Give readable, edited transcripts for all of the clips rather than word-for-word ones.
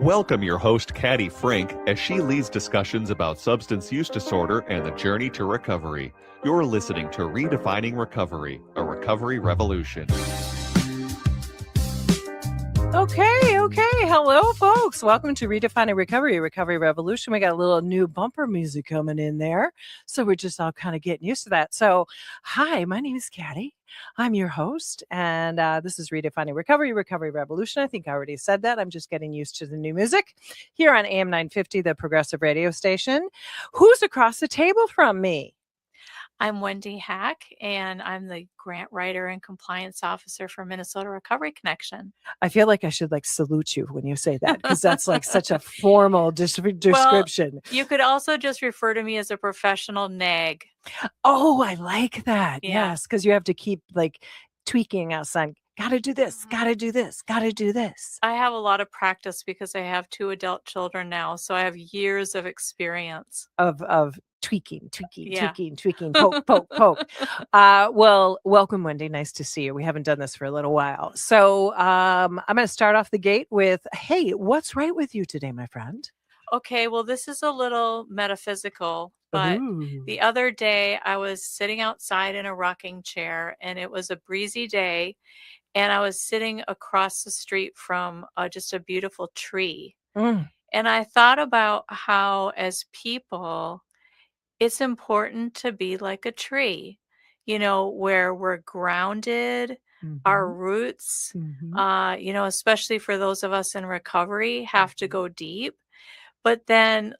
Welcome your host, Caddy Frink, as she leads discussions about substance use disorder and the journey to recovery. You're listening to Redefining Recovery, a recovery revolution. Okay. Hello, folks. Welcome to Redefining Recovery, a recovery revolution. We got a little new bumper music coming in there. So we're just all kind of getting used to that. So, hi, my name is Caddy. I'm your host, and this is Redefining Recovery, Recovery Revolution. I think I already said that. I'm just getting used to the new music here on AM 950, the progressive radio station. Who's across the table from me? I'm Wendy Hack, and I'm the grant writer and compliance officer for Minnesota Recovery Connection. I feel like I should salute you when you say that, because that's such a formal description. Well, you could also just refer to me as a professional nag. Oh, I like that. Yeah. Yes, because you have to keep tweaking us on gotta do this, gotta do this, gotta do this. I have a lot of practice because I have 2 adult children now, so I have years of experience. Of tweaking, Yeah. poke. Well, welcome, Wendy. Nice to see you. We haven't done this for a little while. So I'm going to start off the gate with, hey, what's right with you today, my friend? Okay, well, this is a little metaphysical, but Ooh. the other day I was sitting outside in a rocking chair, and it was a breezy day, and I was sitting across the street from just a beautiful tree. Mm. And I thought about how, as people, it's important to be like a tree, where we're grounded, our Mhm. roots, Mhm. especially for those of us in recovery, have to go deep. But then,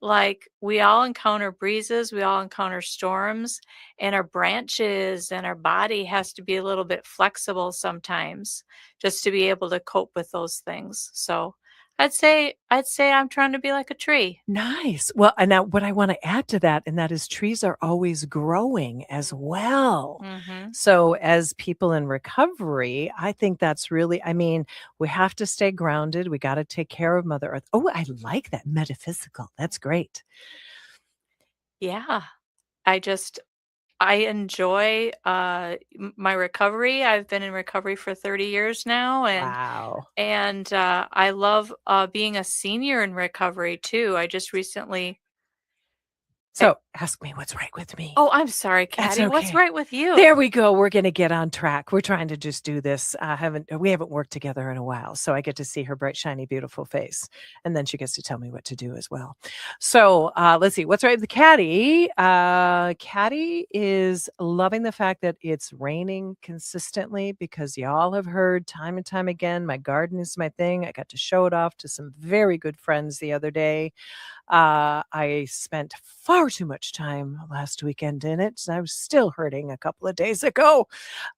we all encounter breezes, we all encounter storms, and our branches and our body has to be a little bit flexible sometimes just to be able to cope with those things. So I'd say I'm trying to be like a tree. Nice. Well, and now what I want to add to that, and that is trees are always growing as well. Mm-hmm. So as people in recovery, I think that's really, we have to stay grounded. We got to take care of Mother Earth. Oh, I like that. Metaphysical. That's great. Yeah. I enjoy my recovery. I've been in recovery for 30 years now, Wow. and I love being a senior in recovery too. I just recently. So ask me what's right with me. Oh, I'm sorry, That's Caddy. What's okay. right with you? There we go. We're going to get on track. We're trying to just do this. We haven't worked together in a while, so I get to see her bright, shiny, beautiful face, and then she gets to tell me what to do as well. So let's see. What's right with the Caddy? Caddy is loving the fact that it's raining consistently, because y'all have heard time and time again, my garden is my thing. I got to show it off to some very good friends the other day. I spent far too much time last weekend in it. So I was still hurting a couple of days ago.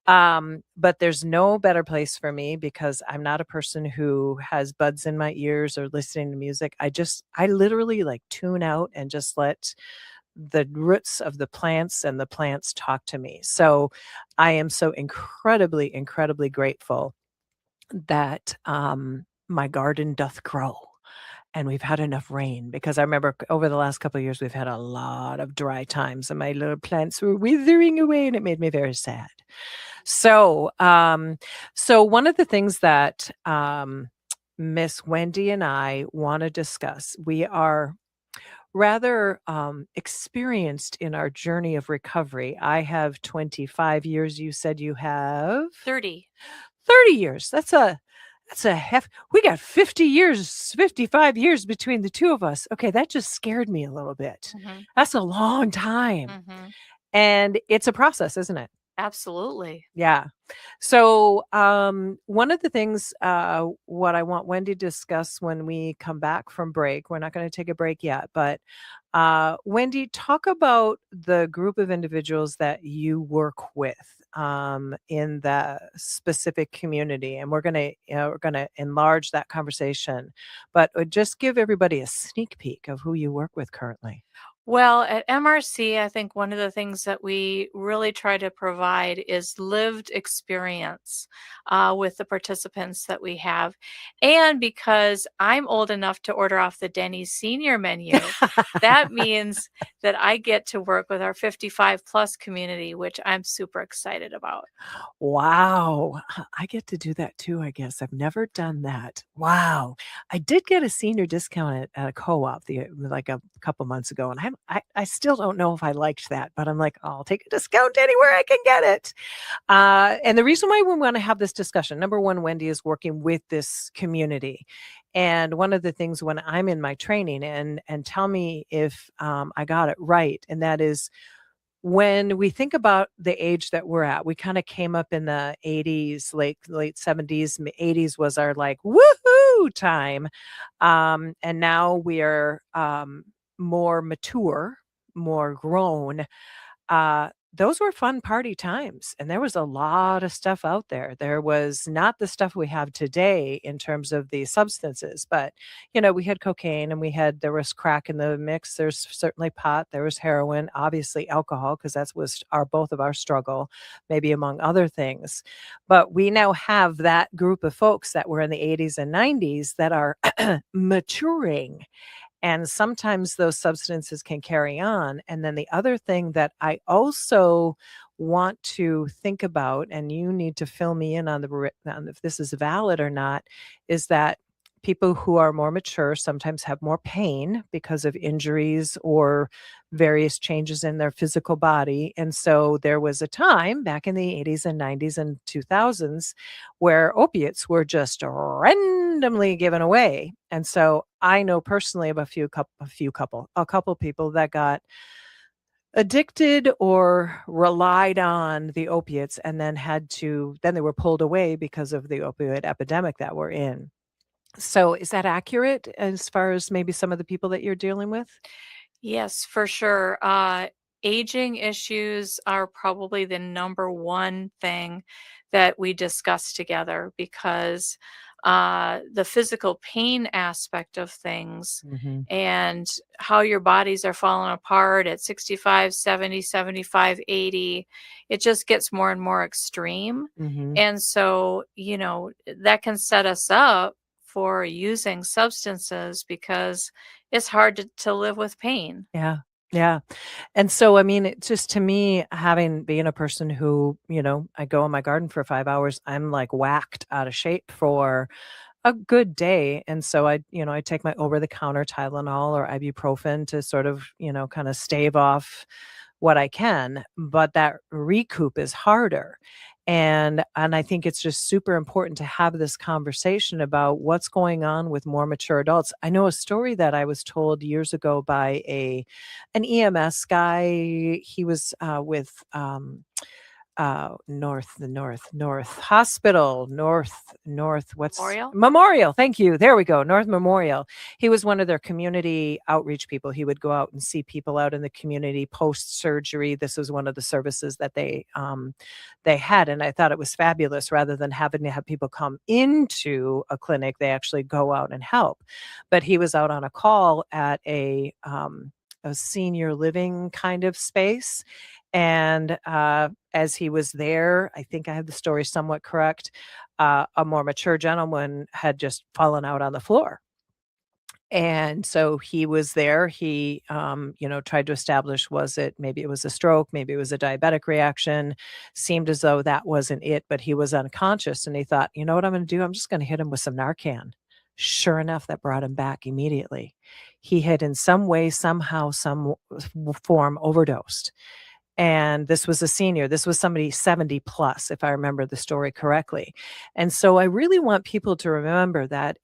But there's no better place for me, because I'm not a person who has buds in my ears or listening to music. I literally tune out and just let the roots of the plants and the plants talk to me. So I am so incredibly, incredibly grateful that my garden doth grow. And we've had enough rain, because I remember over the last couple of years, we've had a lot of dry times and my little plants were withering away, and it made me very sad. So, one of the things that Miss Wendy and I want to discuss, we are rather experienced in our journey of recovery. I have 25 years. You said you have 30. 30 years. That's a we got 50 years, 55 years between the two of us. Okay, that just scared me a little bit. Mm-hmm. That's a long time. Mm-hmm. And it's a process, isn't it? Absolutely. Yeah. So one of the things what I want Wendy to discuss when we come back from break, we're not going to take a break yet, but Wendy, talk about the group of individuals that you work with in the specific community, and we're going to enlarge that conversation, but just give everybody a sneak peek of who you work with currently. Well, at MRC, I think one of the things that we really try to provide is lived experience with the participants that we have. And because I'm old enough to order off the Denny's senior menu, that means that I get to work with our 55 plus community, which I'm super excited about. Wow. I get to do that too, I guess. I've never done that. Wow. I did get a senior discount at a co-op like a couple months ago, and I still don't know if I liked that, but I'm like, I'll take a discount anywhere I can get it. And the reason why we want to have this discussion, number one, Wendy is working with this community. And one of the things when I'm in my training, and tell me if I got it right, and that is when we think about the age that we're at, we kind of came up in the 80s, late 70s, 80s was our like woohoo time. And now we are more mature, more grown. Those were fun party times, and there was a lot of stuff out there. There was not the stuff we have today in terms of the substances, but we had cocaine, and there was crack in the mix. There's certainly pot, there was heroin, obviously alcohol, because that was our both of our struggle, maybe among other things. But we now have that group of folks that were in the 80s and 90s that are maturing, and sometimes those substances can carry on. And then the other thing that I also want to think about, and you need to fill me in on if this is valid or not, is that people who are more mature sometimes have more pain because of injuries or various changes in their physical body. And so there was a time back in the 80s and 90s and 2000s where opiates were just randomly given away. And so I know personally of a couple people that got addicted or relied on the opiates and then they were pulled away because of the opioid epidemic that we're in. So is that accurate as far as maybe some of the people that you're dealing with? Yes, for sure. Aging issues are probably the number one thing that we discuss together because the physical pain aspect of things Mhm, and how your bodies are falling apart at 65, 70, 75, 80, it just gets more and more extreme. mhm. And so, that can set us up for using substances because it's hard to live with pain. Yeah, yeah. And so, I mean, it just to me, having being a person who, I go in my garden for 5 hours, I'm like whacked out of shape for a good day. And so I take my over the counter Tylenol or ibuprofen to sort of, kind of stave off what I can, but that recoup is harder. And I think it's just super important to have this conversation about what's going on with more mature adults. I know a story that I was told years ago by an EMS guy. He was with North Hospital, what's Memorial? Memorial. Thank you. There we go. North Memorial. He was one of their community outreach people. He would go out and see people out in the community post surgery. This was one of the services that they had. And I thought it was fabulous. Rather than having to have people come into a clinic, they actually go out and help. But he was out on a call at a senior living kind of space. And as he was there, I think I have the story somewhat correct. A more mature gentleman had just fallen out on the floor. And so he was there. He, tried to establish, maybe it was a stroke, maybe it was a diabetic reaction. Seemed as though that wasn't it, but he was unconscious. And he thought, you know what I'm going to do? I'm just going to hit him with some Narcan. Sure enough, that brought him back immediately. He had in some way, somehow, some form overdosed. And this was a senior. This was somebody 70 plus, if I remember the story correctly. And so I really want people to remember that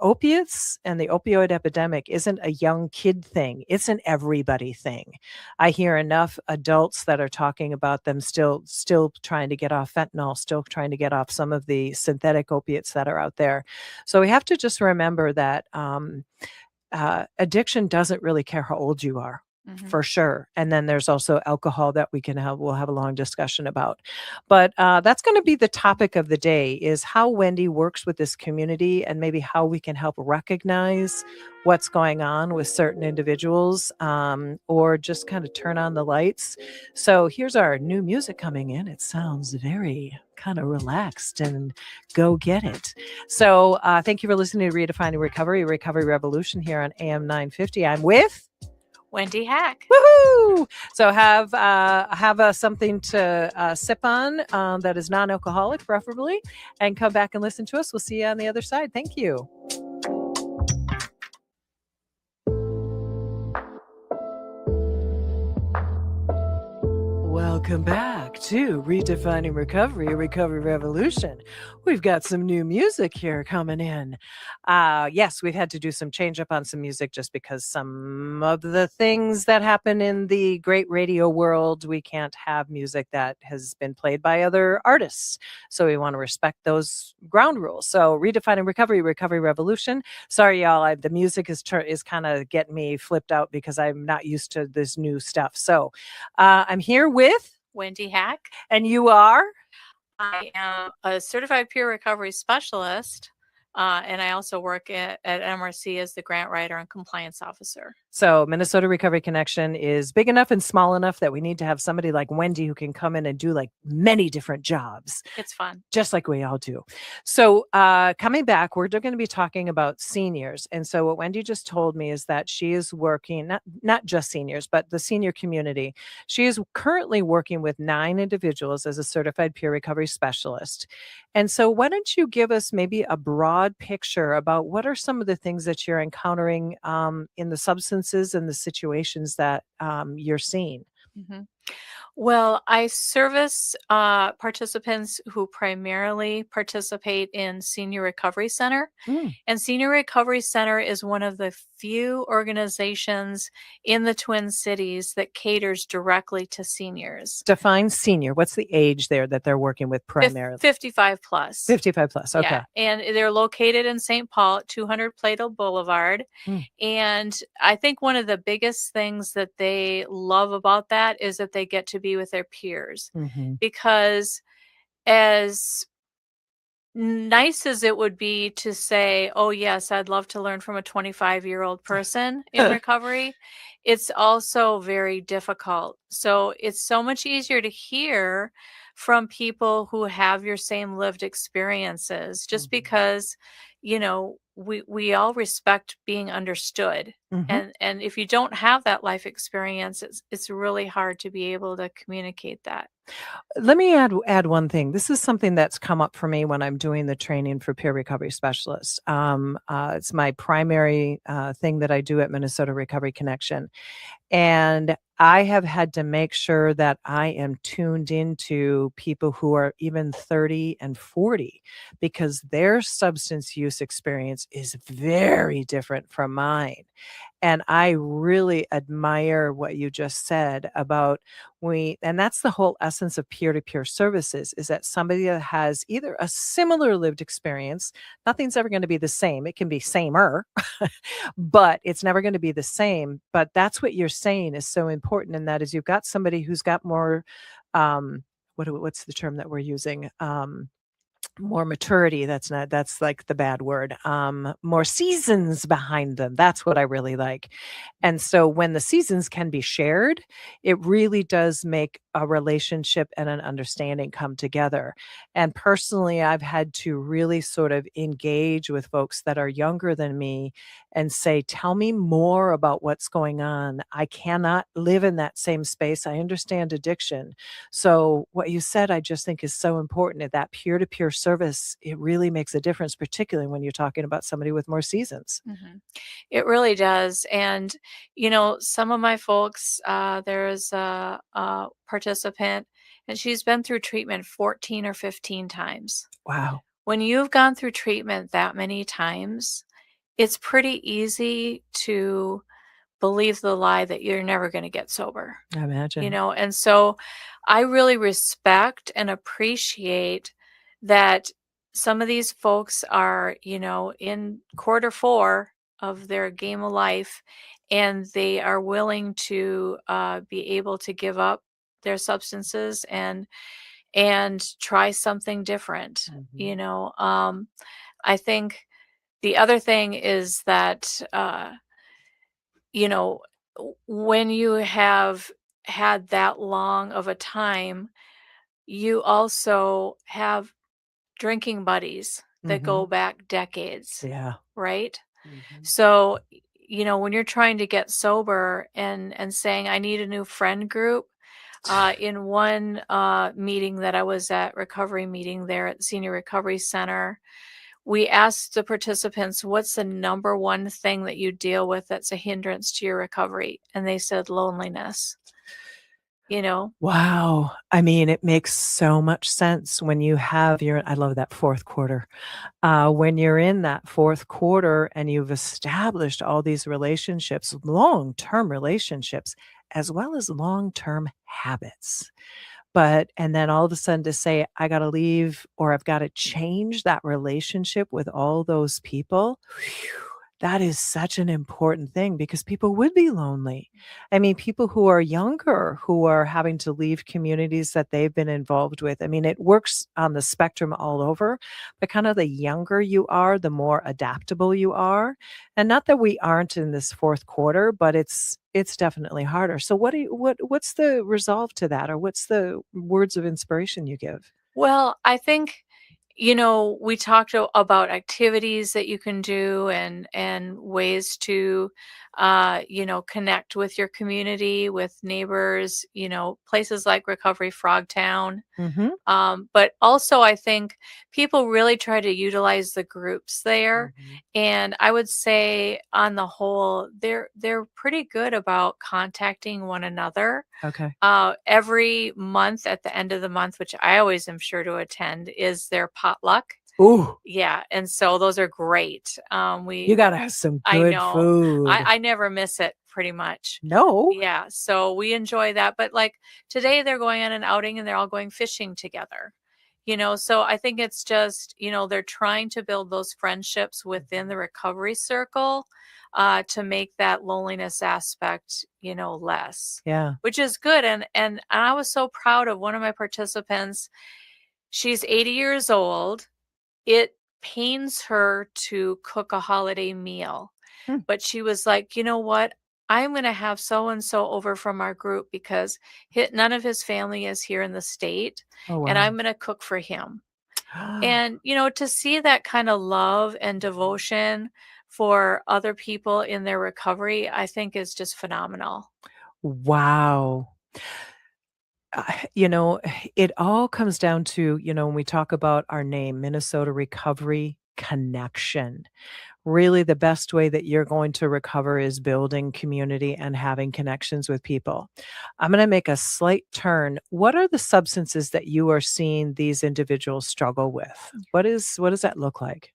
opiates and the opioid epidemic isn't a young kid thing. It's an everybody thing. I hear enough adults that are talking about them still trying to get off fentanyl, still trying to get off some of the synthetic opiates that are out there. So we have to just remember that addiction doesn't really care how old you are. for sure. And then there's also alcohol that we'll have a long discussion about. But that's going to be the topic of the day, is how Wendy works with this community and maybe how we can help recognize what's going on with certain individuals, or just kind of turn on the lights. So here's our new music coming in. It sounds very kind of relaxed and go get it. So thank you for listening to Redefining Recovery, Recovery Revolution here on AM 950. I'm with Wendy Hack. Woohoo! So have something to sip on that is non-alcoholic, preferably, and come back and listen to us. We'll see you on the other side. Thank you. Welcome back to Redefining Recovery, Recovery Revolution. We've got some new music here coming in. Yes, we've had to do some change up on some music just because some of the things that happen in the great radio world, we can't have music that has been played by other artists. So we want to respect those ground rules. So Redefining Recovery, Recovery Revolution. Sorry, y'all, the music is kind of getting me flipped out because I'm not used to this new stuff. So I'm here with Wendy Hack. And you are? I am a certified peer recovery specialist, and I also work at MRC as the grant writer and compliance officer. So Minnesota Recovery Connection is big enough and small enough that we need to have somebody like Wendy who can come in and do like many different jobs. It's fun. Just like we all do. So coming back, we're going to be talking about seniors. And so what Wendy just told me is that she is working, not just seniors, but the senior community. She is currently working with 9 individuals as a certified peer recovery specialist. And so why don't you give us maybe a broad picture about what are some of the things that you're encountering in the substances and the situations that you're seeing? Well, I service participants who primarily participate in Senior Recovery Center. And Senior Recovery Center is one of the few organizations in the Twin Cities that caters directly to seniors. Define senior. What's the age there that they're working with primarily? 55 plus. 55 plus. Okay. Yeah. And they're located in St. Paul at 200 Plato Boulevard. And I think one of the biggest things that they love about that is that they get to be with their peers. Because as nice as it would be to say, oh yes, I'd love to learn from a 25-year-old person in recovery, it's also very difficult. So it's so much easier to hear from people who have your same lived experiences, just because, you know, we all respect being understood. And if you don't have that life experience, it's really hard to be able to communicate that. Let me add one thing. This is something that's come up for me when I'm doing the training for peer recovery specialists. It's my primary thing that I do at Minnesota Recovery Connection. And I have had to make sure that I am tuned into people who are even 30 and 40 because their substance use experience is very different from mine. And I really admire what you just said about and that's the whole essence of peer-to-peer services, is that somebody that has either a similar lived experience, nothing's ever going to be the same. It can be samer, but it's never going to be the same. But that's what you're saying is so important. And that is you've got somebody who's got more, what's the term that we're using? More maturity. That's like the bad word. More seasons behind them. That's what I really like. And so when the seasons can be shared, it really does make a relationship and an understanding come together. And personally, I've had to really sort of engage with folks that are younger than me and say, tell me more about what's going on. I cannot live in that same space. I understand addiction. So what you said, I just think is so important. That peer-to-peer service, it really makes a difference, particularly when you're talking about somebody with more seasons. It really does. And, you know, some of my folks, there's a participant, and she's been through treatment 14 or 15 times. Wow. When you've gone through treatment that many times, it's pretty easy to believe the lie that you're never going to get sober. I imagine. You know, and so I really respect and appreciate that some of these folks are, you know, in quarter 4 of their game of life, and they are willing to be able to give up their substances and try something different. Mhm. I think the other thing is that you know, when you have had that long of a time, you also have drinking buddies that go Mhm. back decades, Yeah. right? Mhm. So, when you're trying to get sober and saying, I need a new friend group, in one meeting that I was at, recovery meeting there at the Senior Recovery Center, we asked the participants, what's the number one thing that you deal with that's a hindrance to your recovery? And they said loneliness, you know? Wow. I mean, it makes so much sense when you have your I love that 4th quarter. When you're in that 4th quarter and you've established all these relationships, long-term relationships, as well as long-term habits. And then all of a sudden to say, I gotta leave or I've gotta change that relationship with all those people, whew, that is such an important thing because people would be lonely. I mean, people who are younger, who are having to leave communities that they've been involved with. I mean, it works on the spectrum all over, but kind of the younger you are, the more adaptable you are. And not that we aren't in this 4th quarter, but it's definitely harder. So what's the resolve to that, or what's the words of inspiration you give? Well, I think, we talked about activities that you can do and ways to, connect with your community, with neighbors, places like Recovery Frogtown. Mhm. But also, I think people really try to utilize the groups there, Mhm. and I would say, on the whole, they're pretty good about contacting one another. Okay. Every month, at the end of the month, which I always am sure to attend, is their potluck. Ooh, Yeah, and so those are great. you gotta have some I good know. food. I never miss it pretty much. No? Yeah, so we enjoy that, but, like, today they're going on an outing and they're all going fishing together. So I think it's just, they're trying to build those friendships within the recovery circle, to make that loneliness aspect, less, Yeah. which is good, and I was so proud of one of my participants. She's 80 years old. It pains her to cook a holiday meal, Hmm. but she was like, "You know what? I'm gonna have so and so over from our group because none of his family is here in the state, Oh, and wow. I'm gonna cook for him." And, to see that kind of love and devotion for other people in their recovery, I think is just phenomenal. Wow. You know, it all comes down to, when we talk about our name, Minnesota Recovery Connection. Really, the best way that you're going to recover is building community and having connections with people. I'm going to make a slight turn. What are the substances that you are seeing these individuals struggle with? What does that look like?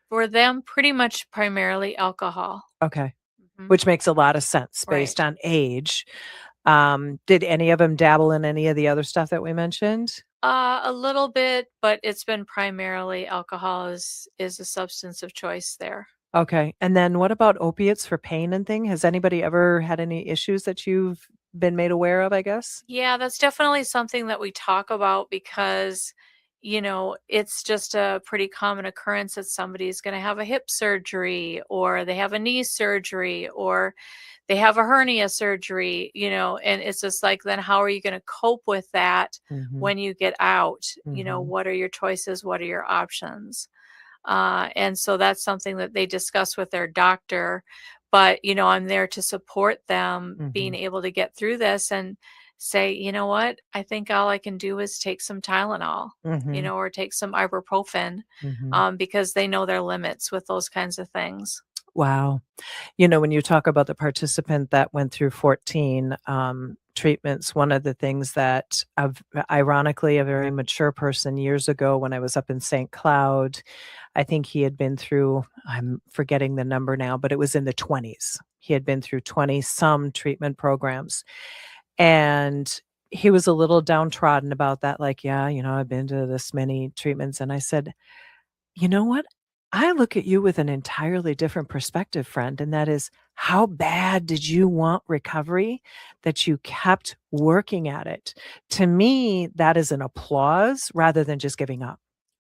For them, pretty much primarily alcohol. Okay. Mhm. Which makes a lot of sense Right. based on age. Did any of them dabble in any of the other stuff that we mentioned? A little bit, but it's been primarily alcohol is a substance of choice there. Okay. And then what about opiates for pain and thing? Has anybody ever had any issues that you've been made aware of, I guess? Yeah, that's definitely something that we talk about because, it's just a pretty common occurrence that somebody's going to have a hip surgery or they have a knee surgery or they have a hernia surgery, and it's just like, then how are you going to cope with that Mhm. when you get out? Mhm. What are your choices? What are your options? And so that's something that they discuss with their doctor. But, I'm there to support them being Mhm. able to get through this and say, you know what? I think all I can do is take some Tylenol, Mhm. or take some ibuprofen, Mhm. because they know their limits with those kinds of things. Wow. When you talk about the participant that went through 14 treatments, one of the things that, ironically, a very mature person years ago when I was up in St. Cloud, I think he had been through, I'm forgetting the number now, but it was in the 20s. He had been through 20 some treatment programs. And he was a little downtrodden about that, like, yeah, I've been to this many treatments. And I said, you know what? I look at you with an entirely different perspective, friend, and that is how bad did you want recovery that you kept working at it? To me, that is an applause rather than just giving up.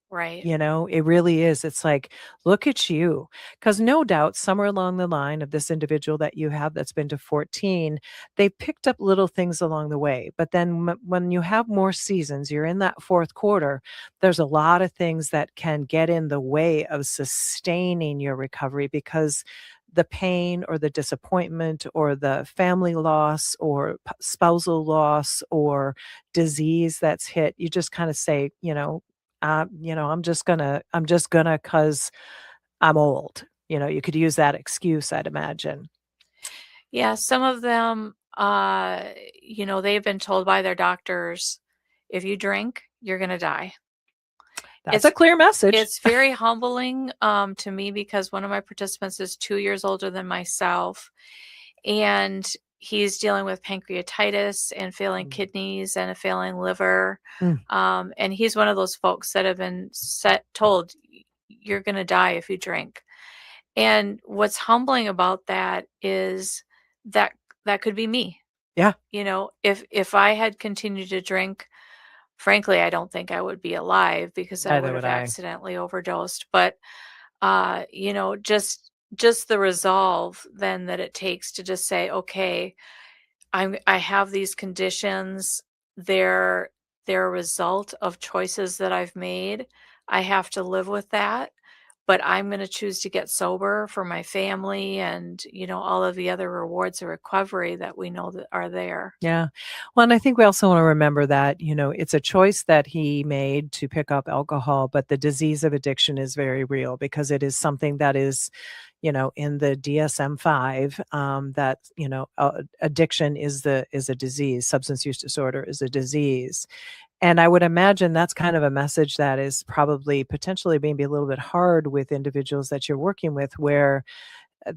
Right. You know, it really is. It's like, look at you. Because no doubt, somewhere along the line of this individual that you have that's been to 14, they picked up little things along the way. But then when you have more seasons, you're in that fourth quarter, there's a lot of things that can get in the way of sustaining your recovery because the pain or the disappointment or the family loss or spousal loss or disease that's hit, you just kind of say, I'm just gonna cause I'm old. You could use that excuse, I'd imagine. Yeah, some of them, they've been told by their doctors, if you drink, you're going to die. That's a clear message. It's very humbling to me because one of my participants is 2 years older than myself, and he's dealing with pancreatitis and failing kidneys and a failing liver. Mm. And he's one of those folks that have been told, you're going to die if you drink. And what's humbling about that is that that could be me. Yeah. If I had continued to drink, frankly, I don't think I would be alive because I Neither would have would I. accidentally overdosed. But just the resolve then that it takes to just say, okay, I have these conditions. They're a result of choices that I've made. I have to live with that, but I'm going to choose to get sober for my family and, all of the other rewards of recovery that we know that are there. Yeah. Well, and I think we also want to remember that, it's a choice that he made to pick up alcohol, but the disease of addiction is very real because it is something that is, in the DSM-5, that, addiction is a disease. Substance use disorder is a disease. And I would imagine that's kind of a message that is probably potentially maybe a little bit hard with individuals that you're working with where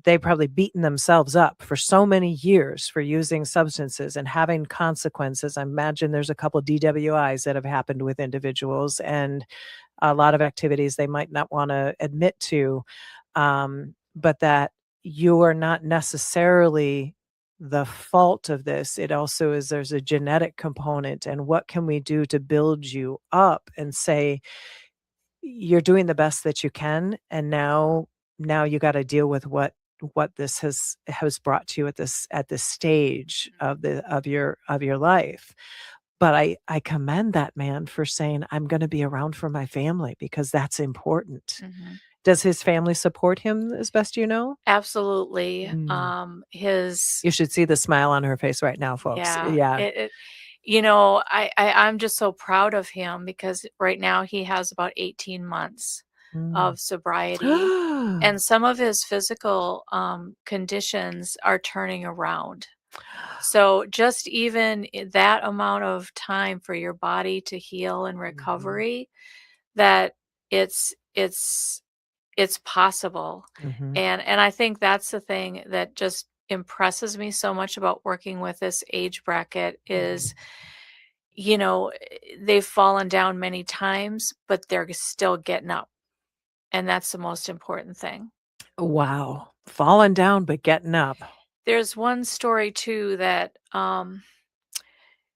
they've probably beaten themselves up for so many years for using substances and having consequences. I imagine there's a couple DWIs that have happened with individuals and a lot of activities they might not want to admit to, but that you are not necessarily the fault of this. It also is there's a genetic component, and what can we do to build you up and say you're doing the best that you can, and now you got to deal with what this has brought to you at this stage of your life. But I commend that man for saying, I'm going to be around for my family because that's important. Mm-hmm. Does his family support him as best you know? Absolutely. You should see the smile on her face right now, folks. Yeah. I'm just so proud of him because right now he has about 18 months of sobriety, and some of his physical conditions are turning around. So just even that amount of time for your body to heal and recovery, that it's possible. And I think that's the thing that just impresses me so much about working with this age bracket is, they've fallen down many times, but they're still getting up. And that's the most important thing. Wow. Falling down, but getting up. There's one story too that,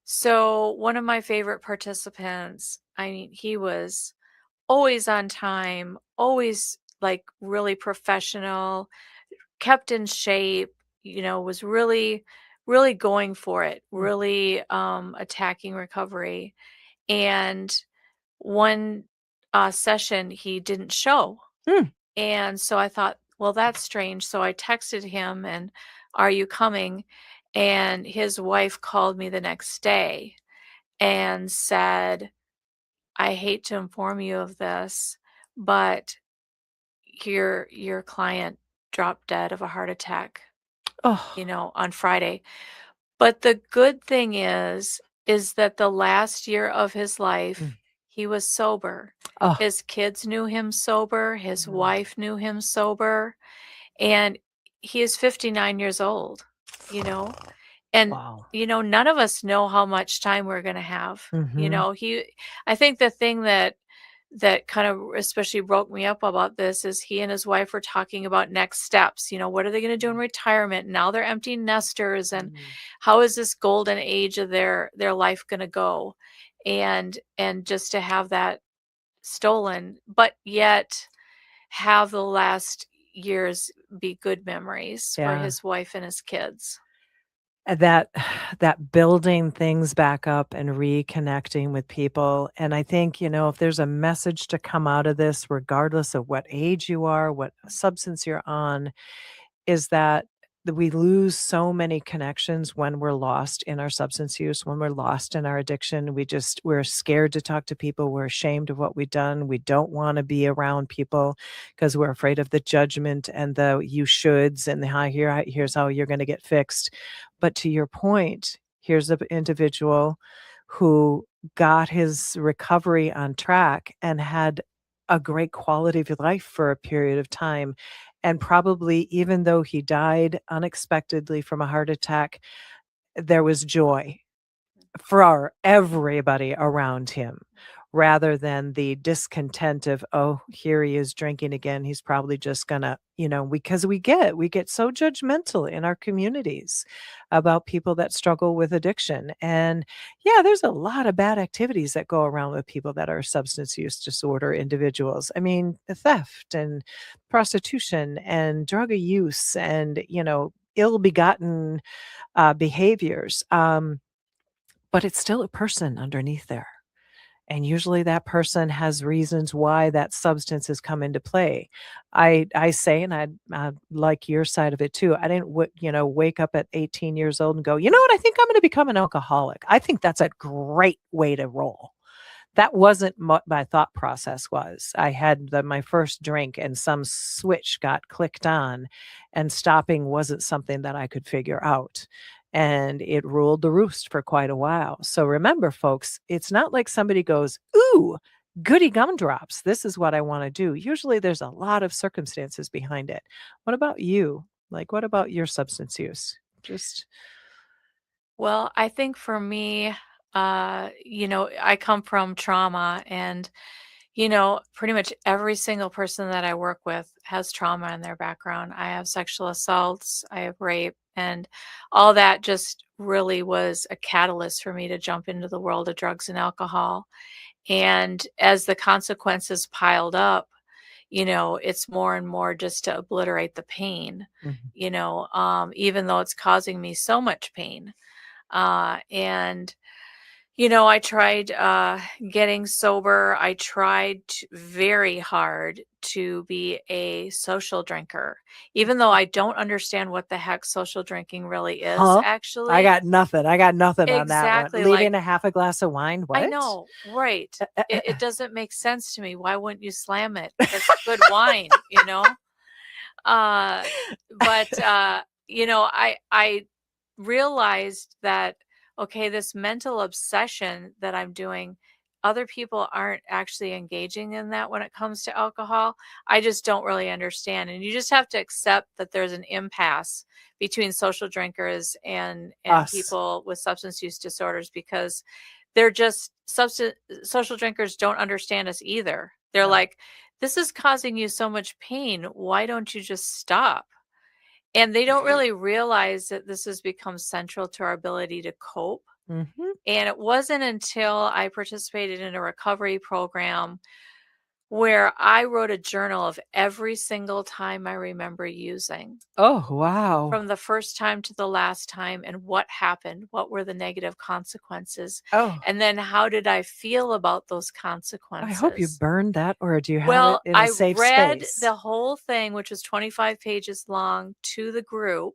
so one of my favorite participants, he was always on time, always like really professional, kept in shape, was really, really going for it, really attacking recovery. And one session he didn't show. And so I thought, well, that's strange. So I texted him and, are you coming? And his wife called me the next day and said, I hate to inform you of this, but your client dropped dead of a heart attack, on Friday. But the good thing is that the last year of his life, he was sober. His kids knew him sober. His wife knew him sober. And he is 59 years old, and, Wow. none of us know how much time we're going to have. I think the thing that kind of especially broke me up about this is he and his wife were talking about next steps. What are they going to do in retirement? Now they're empty nesters, and how is this golden age of their life going to go? And just to have that stolen, but yet have the last years be good memories for Yeah. his wife and his kids. That that building things back up and reconnecting with people. And I think, if there's a message to come out of this, regardless of what age you are, what substance you're on, is that we lose so many connections when we're lost in our substance use, when we're lost in our addiction. We're scared to talk to people. We're ashamed of what we've done. We don't want to be around people because we're afraid of the judgment and the you shoulds and here's how you're going to get fixed. But to your point, here's an individual who got his recovery on track and had a great quality of life for a period of time. And probably even though he died unexpectedly from a heart attack, there was joy for everybody around him rather than the discontent of, oh, here he is drinking again. He's probably just gonna, because we get so judgmental in our communities about people that struggle with addiction. And yeah, there's a lot of bad activities that go around with people that are substance use disorder individuals. I mean, the theft and prostitution and drug use and, ill-begotten behaviors. But it's still a person underneath there. And usually that person has reasons why that substance has come into play. I say, and I like your side of it too. I didn't, wake up at 18 years old and go, you know what? I think I'm going to become an alcoholic. I think that's a great way to roll. That wasn't what my thought process was. I had my first drink and some switch got clicked on, and stopping wasn't something that I could figure out. And it ruled the roost for quite a while. So remember, folks, it's not like somebody goes, ooh, goody gumdrops. This is what I want to do. Usually there's a lot of circumstances behind it. What about you? Like, what about your substance use? Just, Well, I think for me, I come from trauma, and pretty much every single person that I work with has trauma in their background. I have sexual assaults, I have rape, and all that just really was a catalyst for me to jump into the world of drugs and alcohol. And as the consequences piled up, it's more and more just to obliterate the pain, mhm. even though it's causing me so much pain. And I tried getting sober. I tried very hard to be a social drinker, even though I don't understand what the heck social drinking really is, Huh? I actually. got nothing. I got nothing on that one. Exactly. Like, Leaving a half a glass of wine? I What? know, right. It doesn't make sense to me. Why wouldn't you slam it? That's good wine, Uh, but I realized that okay, this mental obsession that I'm doing, other people aren't actually engaging in that when it comes to alcohol. I just don't really understand, and you just have to accept that there's an impasse between social drinkers and Us. people with substance use disorders because they're just social drinkers don't understand us either. They're No. like, this is causing you so much pain. Why don't you just stop? And they don't really realize that this has become central to our ability to cope. Mhm. And it wasn't until I participated in a recovery program where I wrote a journal of every single time I remember using, Oh, wow. from the first time to the last time, and what happened, what were the negative consequences, Oh, and then how did I feel about those I hope you consequences. burned that, or do you have it Well, in a I safe read space? the whole thing, which was 25 pages long, to the group,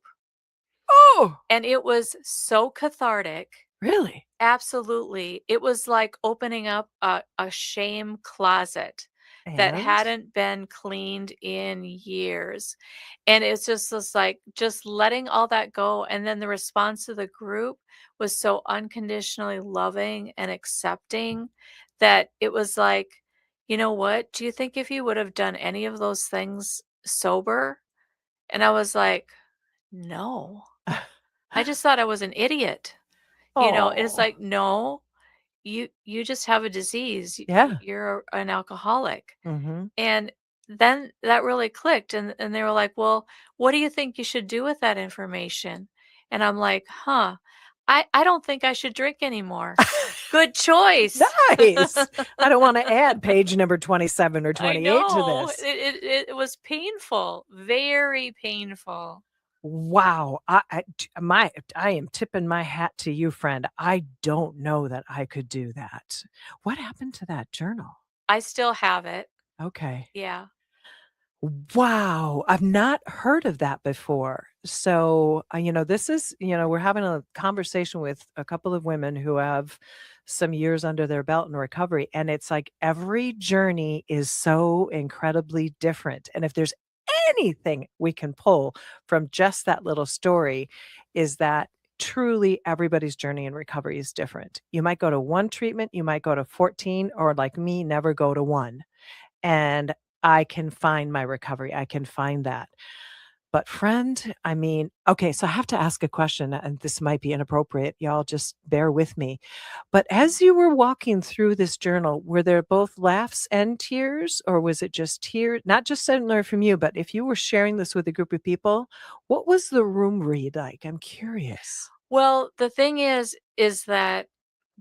Oh, and it was so cathartic. really? Absolutely. It was like opening up a shame closet that And? hadn't been cleaned in years. And it's just this like just letting all that go. And then the response of the group was so unconditionally loving and accepting that it was like, you know what? Do you think if you would have done any of those things sober? And I was like, no. I just thought I was an idiot. It's Oh. like, no, you just have a disease. Yeah. You're an alcoholic. Mm-hmm. And then that really clicked, and they were like, "Well, what do you think you should do with that information?" And I'm like, "Huh, I don't think I should drink anymore." Good choice. Nice. I don't want to add page number 27 or I 28 to know. this. It was painful, very painful. Wow. I am tipping my hat to you, friend. I don't know that I could do that. What happened to that journal? I still have it. Okay. Yeah. Wow, I've not heard of that before. So, this is, we're having a conversation with a couple of women who have some years under their belt in recovery. And it's like every journey is so incredibly different. And if there's anything we can pull from just that little story, is that truly everybody's journey in recovery is different. You might go to one treatment, you might go to 14, or like me, never go to one. And I can find my recovery. I can find that. But friend, I mean, okay, so I have to ask a question, and this might be inappropriate. Y'all just bear with me. But as you were walking through this journal, were there both laughs and tears, or was it just tears? Not just similar from you, but if you were sharing this with a group of people, what was the room read like? I'm curious. Well, the thing is that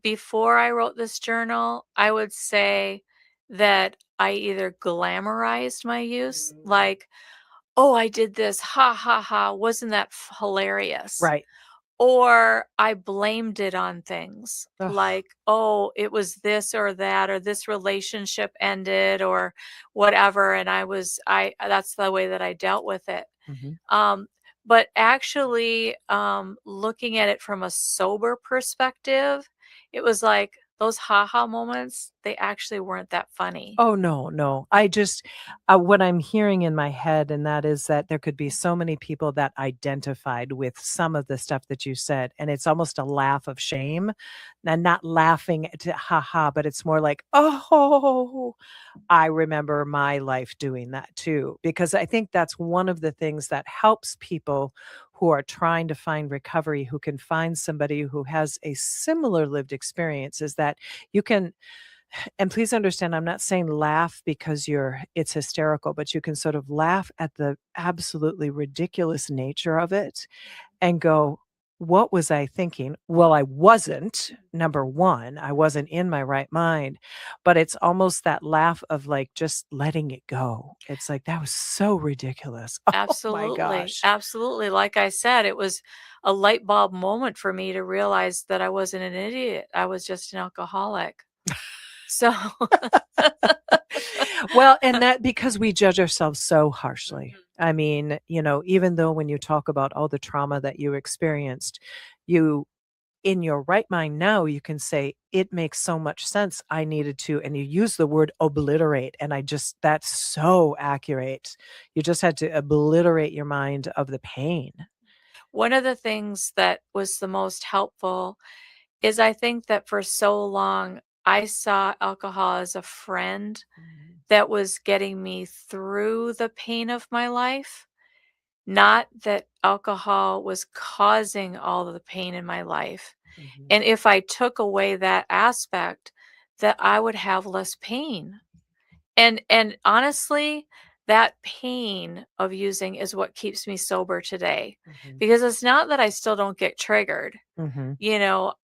before I wrote this journal, I would say that I either glamorized my use, like, "Oh, I did this. Ha ha ha. Wasn't that hilarious?" Right. Or I blamed it on things Ugh. like, "Oh, it was this or that, or this relationship ended, or whatever." And that's the way that I dealt with it. Mhm. Um, but actually, looking at it from a sober perspective, it was like those haha moments, they actually weren't that funny. Oh, no, no. I just what I'm hearing in my head, and that is that there could be so many people that identified with some of the stuff that you said, and it's almost a laugh of shame, and not laughing to "ha ha," but it's more like, "Oh, I remember my life doing that too," because I think that's one of the things that helps people who are trying to find recovery, who can find somebody who has a similar lived experience, is that you can, and please understand, I'm not saying laugh because it's hysterical, but you can sort of laugh at the absolutely ridiculous nature of it and go, "What was I thinking?" Well, I wasn't, number 1, I wasn't in my right mind, but it's almost that laugh of, like, just letting it go. It's like, "That was so ridiculous." Oh my Absolutely, gosh. absolutely. Like I said, it was a light bulb moment for me to realize that I wasn't an idiot. I was just an alcoholic. So Well, and that because we judge ourselves so harshly. Mhm. I mean, even though when you talk about all the trauma that you experienced, you in your right mind now, you can say, "It makes so much sense. I needed to," and you use the word obliterate, and that's so accurate. You just had to obliterate your mind of the pain. One of the things that was the most helpful is I think that for so long, I saw alcohol as a friend Mhm, that was getting me through the pain of my life, not that alcohol was causing all of the pain in my life. mhm, And if I took away that aspect, that I would have less pain. And honestly, that pain of using is what keeps me sober today. mhm, Because it's not that I still don't get triggered. mhm.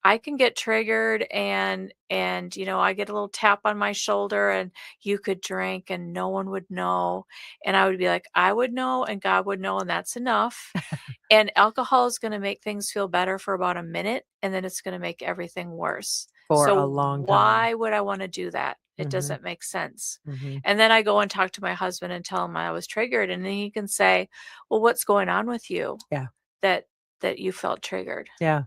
I can get triggered, and I get a little tap on my shoulder, and you could drink and no one would know. And I would be like, I would know and God would know, and that's enough. And alcohol is going to make things feel better for about a minute, and then it's going to make everything worse. For a So long time. why would I want to do that? It Mhm, doesn't make sense. mhm. And then I go and talk to my husband and tell him I was triggered, and then he can say, "Well, what's going on with you Yeah, that you felt triggered?" yeah.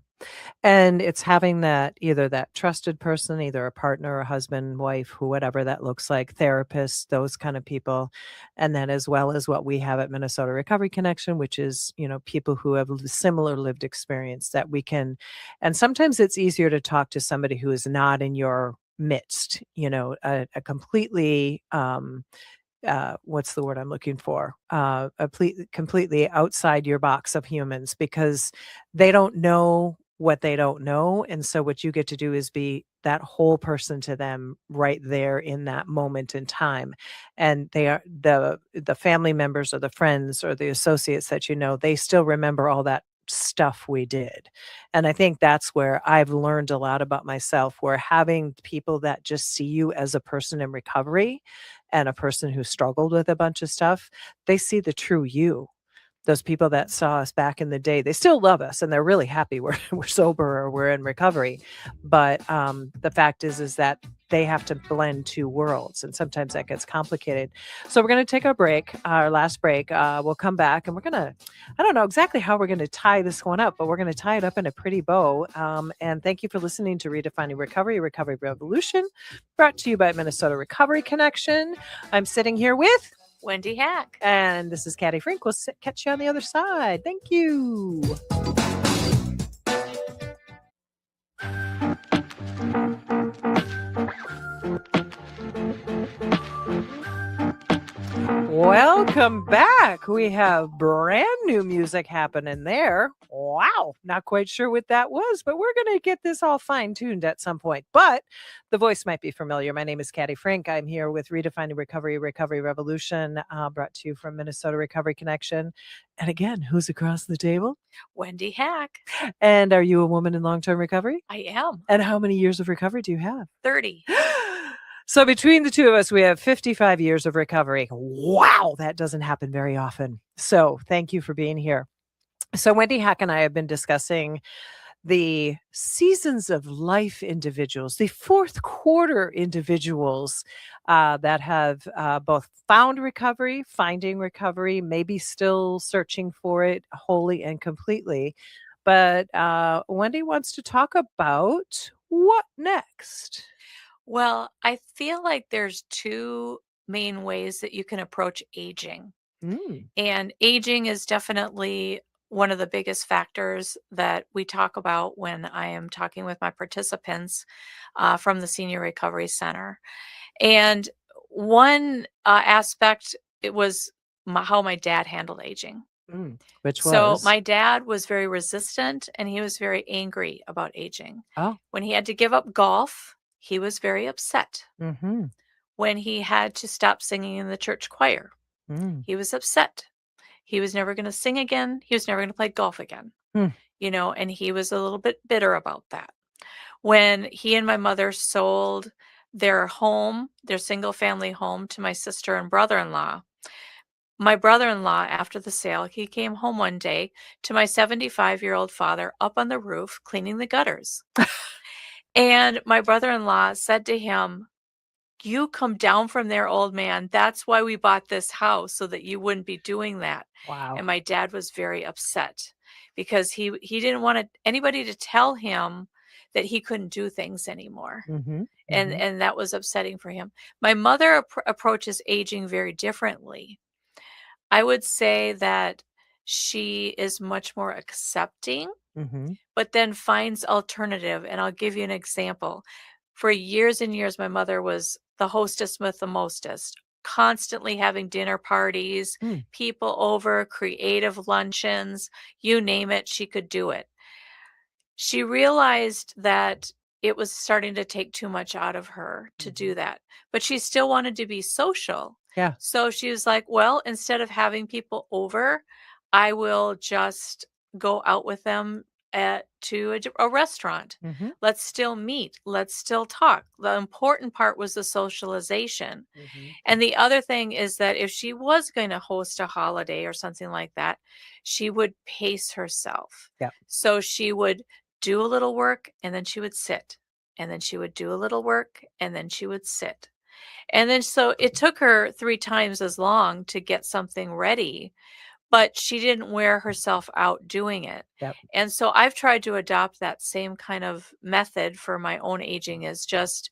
And it's having that either that trusted person, either a partner, a husband, wife, who whatever that looks like, therapists, those kind of people. And then as well as what we have at Minnesota Recovery Connection, which is, people who have similar lived experience that we can, and sometimes it's easier to talk to somebody who is not in your midst, a completely what's the word I'm looking for? Completely outside your box of humans because they don't know what they don't know. And so what you get to do is be that whole person to them right there in that moment in time. And they are the family members or the friends or the associates that they still remember all that stuff we did. And I think that's where I've learned a lot about myself, where having people that just see you as a person in recovery and a person who struggled with a bunch of stuff, they see the true you. Those people that saw us back in the day, they still love us and they're really happy we're we're sober or we're in recovery. But the fact is that they have to blend two worlds, and sometimes that gets complicated. So we're going to take our break, our last break. We'll come back and we're going to, I don't know exactly how we're going to tie this one up, but we're going to tie it up in a pretty bow. And thank you for listening to Redefining Recovery, Recovery Revolution, brought to you by Minnesota Recovery Connection. I'm sitting here with Wendy Hack. and this is Caddy Frink. We'll catch you on the other side. Thank you. Welcome back. We have brand new music happening there. Wow. Not quite sure what that was, but we're going to get this all fine tuned at some point. But the voice might be familiar. My name is Caddy Frink. I'm here with Redefining Recovery, Recovery Revolution, brought to you from Minnesota Recovery Connection. And again, who's across the table? Wendy Hack. And are you a woman in long-term recovery? I am. And how many years of recovery do you have? 30. So between the two of us, we have 55 years of recovery. Wow, that doesn't happen very often. So thank you for being here. So Wendy Hack and I have been discussing the seasons of life individuals, the fourth quarter individuals that have both found recovery, finding recovery, maybe still searching for it wholly and completely. But Wendy wants to talk about what next. Well, I feel like there's two main ways that you can approach aging. And aging is definitely one of the biggest factors that we talk about when I am talking with my participants from the Senior Recovery Center. And one aspect, it was how my dad handled aging. Which So was? my dad was very resistant and he was very angry about aging. Oh. When he had to give up golf, he was very upset. Mm-hmm. When he had to stop singing in the church choir, he was upset. He was never going to sing again. He was never going to play golf again. And he was a little bit bitter about that. When he and my mother sold their home, their single family home, to my sister and brother-in-law, my brother-in-law, after the sale, he came home one day to my 75-year-old father up on the roof cleaning the gutters. And my brother-in-law said to him, "You come down from there, old man. That's why we bought this house, so that you wouldn't be doing that." Wow. And my dad was very upset because he didn't want anybody to tell him that he couldn't do things anymore. And that was upsetting for him. My mother approaches aging very differently. I would say that she is much more accepting, but then finds alternative. And I'll give you an example. For years and years, my mother was the hostess with the mostest, constantly having dinner parties, people over, creative luncheons, you name it, she could do it. She realized that it was starting to take too much out of her to do that, but she still wanted to be social. Yeah. So she was like, well, instead of having people over, I will just go out with them to a restaurant. Let's still meet. Let's still talk. The important part was the socialization. And the other thing is that if she was going to host a holiday or something like that, she would pace herself. Yeah. So she would do a little work and then she would sit. And then she would do a little work and then she would sit. And then so it took her 3 times as long to get something ready, but she didn't wear herself out doing it. Yep. And so I've tried to adopt that same kind of method for my own aging, is just,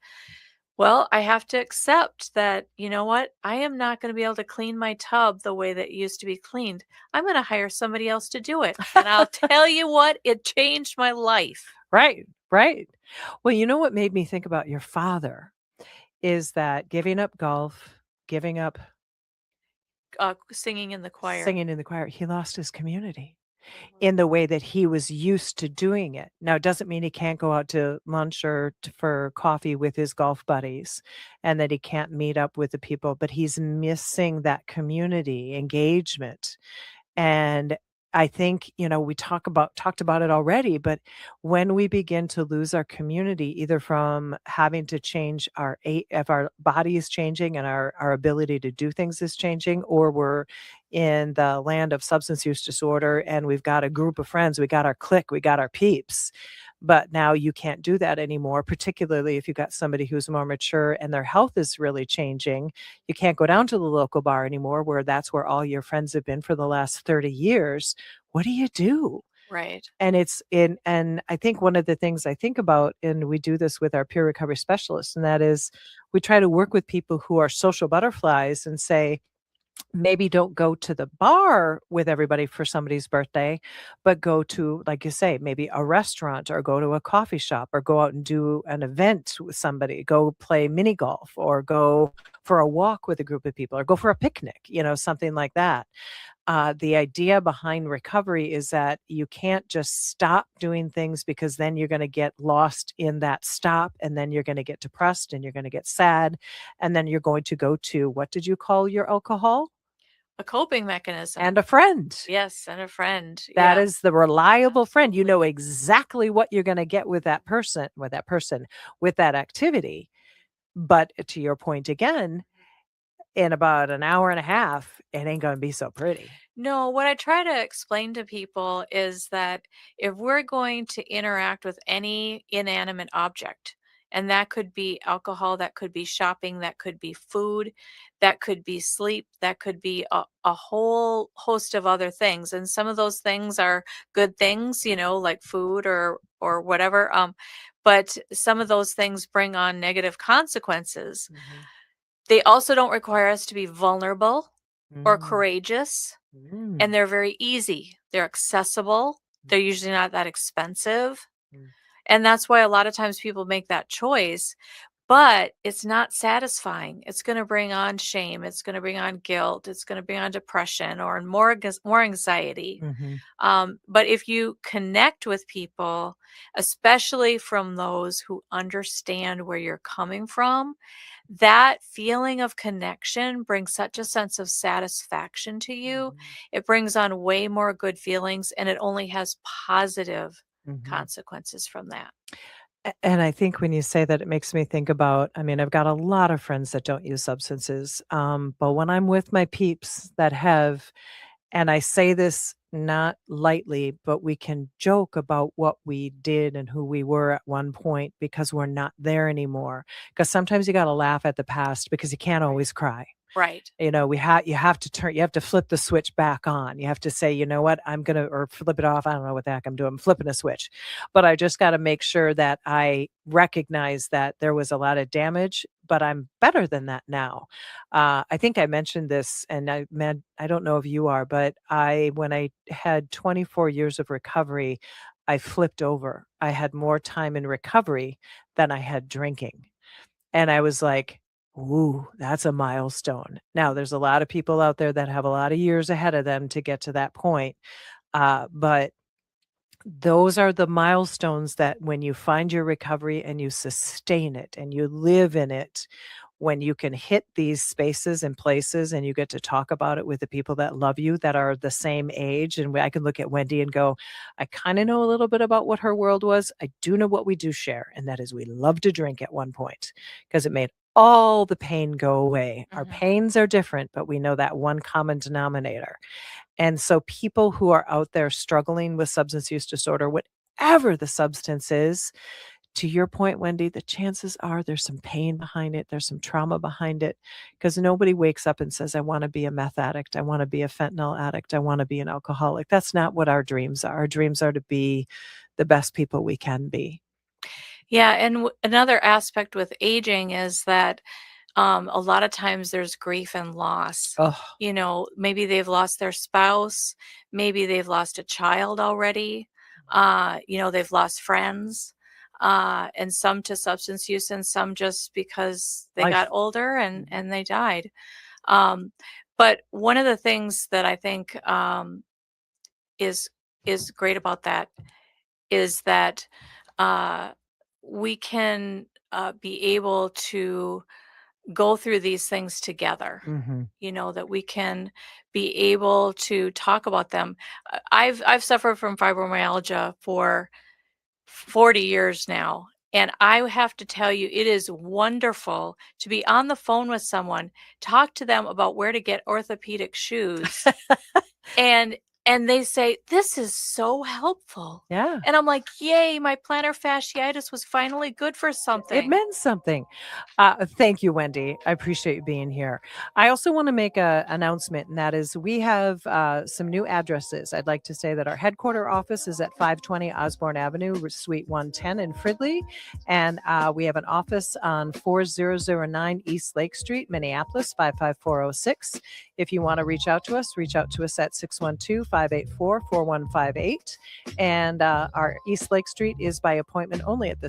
well, I have to accept that, you know what? I am not going to be able to clean my tub the way that it used to be cleaned. I'm going to hire somebody else to do it. And I'll tell you what, it changed my life. Right. Well, you know what made me think about your father is that giving up golf, giving up Singing in the choir. singing in the choir, he lost his community. in the way that he was used to doing it. Now, it doesn't mean he can't go out to lunch or for coffee with his golf buddies and that he can't meet up with the people, but he's missing that community engagement. And I think, we talked about it already, but when we begin to lose our community, either from having to change if our body is changing and our ability to do things is changing, or we're in the land of substance use disorder and we've got a group of friends, we got our clique, we got our peeps. But now you can't do that anymore, particularly if you've got somebody who's more mature and their health is really changing. You can't go down to the local bar anymore where that's where all your friends have been for the last 30 years. What do you do? Right. And I think one of the things I think about, and we do this with our peer recovery specialists, and that is we try to work with people who are social butterflies and say, maybe don't go to the bar with everybody for somebody's birthday, but go to, like you say, maybe a restaurant or go to a coffee shop or go out and do an event with somebody, go play mini golf or go for a walk with a group of people or go for a picnic, something like that. The idea behind recovery is that you can't just stop doing things because then you're going to get lost in that stop and then you're going to get depressed and you're going to get sad. And then you're going to go to, what did you call your alcohol? A coping mechanism. And a friend. Yes, and a friend. That Yeah. is the reliable friend. You know Absolutely. exactly what you're going to get with that person, with that activity. But to your point again, in about an hour and a half, it ain't going to be so pretty. No, what I try to explain to people is that if we're going to interact with any inanimate object, and that could be alcohol, that could be shopping, that could be food, that could be sleep, that could be a whole host of other things. And some of those things are good things, like food or whatever. But some of those things bring on negative consequences. They also don't require us to be vulnerable or Mm. courageous. Mm. And they're very easy. They're accessible. They're usually not that expensive. Mm. And that's why a lot of times people make that choice, but it's not satisfying. It's going to bring on shame. It's going to bring on guilt. It's going to bring on depression or more anxiety. But if you connect with people, especially from those who understand where you're coming from, that feeling of connection brings such a sense of satisfaction to you. It brings on way more good feelings, and it only has positive consequences from that. And I think when you say that, it makes me think about, I've got a lot of friends that don't use substances. But when I'm with my peeps that have, and I say this not lightly, but we can joke about what we did and who we were at one point because we're not there anymore. Because sometimes you got to laugh at the past because you can't always cry. Right. You have to flip the switch back on. You have to say, you know what, or flip it off. I don't know what the heck I'm doing. I'm flipping a switch. But I just got to make sure that I recognize that there was a lot of damage, but I'm better than that now. I think I mentioned this, and I don't know if you are, but when I had 24 years of recovery, I flipped over. I had more time in recovery than I had drinking. And I was like, ooh, that's a milestone. Now, there's a lot of people out there that have a lot of years ahead of them to get to that point. But those are the milestones that when you find your recovery and you sustain it and you live in it, when you can hit these spaces and places and you get to talk about it with the people that love you that are the same age. And I can look at Wendy and go, I kind of know a little bit about what her world was. I do know what we do share. And that is we love to drink at one point because it made all the pain go away. Our pains are different, but we know that one common denominator. And so people who are out there struggling with substance use disorder, whatever the substance is, to your point, Wendy, the chances are there's some pain behind it. There's some trauma behind it because nobody wakes up and says, I want to be a meth addict. I want to be a fentanyl addict. I want to be an alcoholic. That's not what our dreams are. Our dreams are to be the best people we can be. Yeah. And another aspect with aging is that a lot of times there's grief and loss. Oh. Maybe they've lost their spouse. Maybe they've lost a child already. They've lost friends. And some to substance use and some just because they got older and they died. But one of the things that I think is is great about that is that we can be able to go through these things together. Mm-hmm. That we can be able to talk about them. I've suffered from fibromyalgia for 40 years now, and I have to tell you, it is wonderful to be on the phone with someone, talk to them about where to get orthopedic shoes, and they say, "This is so helpful." Yeah. And I'm like, "Yay, my plantar fasciitis was finally good for It something." meant something. Thank you, Wendy. I appreciate you being here. I also want to make an announcement, and that is we have some new addresses. I'd like to say that our headquarter office is at 520 Osborne Avenue, Suite 110 in Fridley. And we have an office on 4009 East Lake Street, Minneapolis, 55406. If you want to reach out to us at 612-584-4158. And our East Lake Street is by appointment only at this